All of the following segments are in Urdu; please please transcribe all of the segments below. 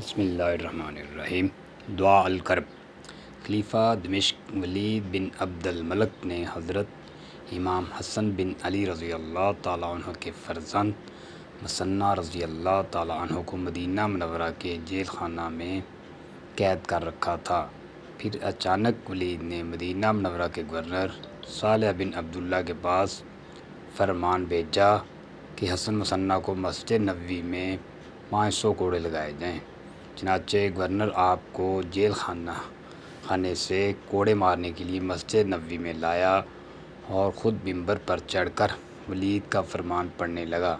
بسم اللہ الرحمن الرحیم۔ دعا الکرب۔ خلیفہ دمشق ولید بن عبد الملک نے حضرت امام حسن بن علی رضی اللہ تعالیٰ عنہ کے فرزند مثنیٰ رضی اللہ تعالیٰ عنہ کو مدینہ منورہ کے جیل خانہ میں قید کر رکھا تھا۔ پھر اچانک ولید نے مدینہ منورہ کے گورنر صالح بن عبداللہ کے پاس فرمان بھیجا کہ حسن مثنیٰ کو مسجد نبوی میں 500 کوڑے لگائے جائیں۔ چنانچہ گورنر آپ کو جیل خانے سے کوڑے مارنے کے لیے مسجد نبوی میں لایا اور خود ممبر پر چڑھ کر ولید کا فرمان پڑھنے لگا۔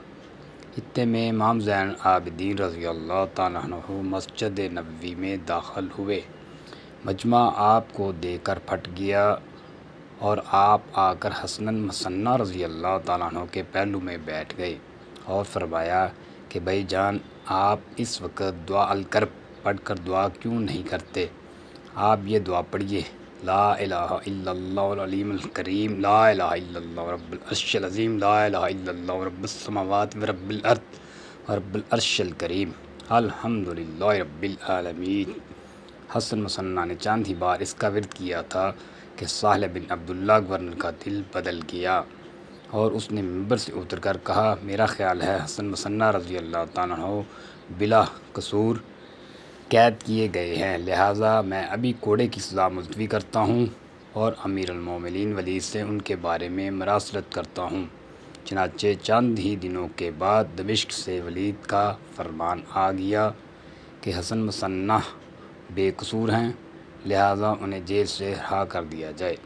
اتنے میں امام زین العابدین رضی اللہ تعالیٰ عنہ مسجد نبوی میں داخل ہوئے۔ مجمع آپ کو دیکھ کر پھٹ گیا اور آپ آ کر حسن مثنیٰ رضی اللہ تعالیٰ عنہ کے پہلو میں بیٹھ گئے اور فرمایا کہ بھائی جان، آپ اس وقت دعا الکرب پڑھ کر دعا کیوں نہیں کرتے؟ آپ یہ دعا پڑھیے: لا الہ الا اللہ العلیم الکریم، لا الہ الا اللہ رب العرش العظیم، لا الہ الا اللہ رب السماوات و رب الارض و رب العرش الکریم، الحمدللہ رب العالمین۔ حسن مثنیٰ نے چند ہی بار اس کا ورد کیا تھا کہ صالح بن عبداللہ گورنر کا دل بدل گیا اور اس نے ممبر سے اتر کر کہا: میرا خیال ہے حسن مثنیٰ رضی اللہ تعالیٰ عنہ بلا قصور قید کیے گئے ہیں، لہٰذا میں ابھی کوڑے کی سزا ملتوی کرتا ہوں اور امیر المومنین ولید سے ان کے بارے میں مراسلت کرتا ہوں۔ چنانچہ چند ہی دنوں کے بعد دمشق سے ولید کا فرمان آ گیا کہ حسن مثنیٰ بے قصور ہیں، لہٰذا انہیں جیل سے رہا کر دیا جائے۔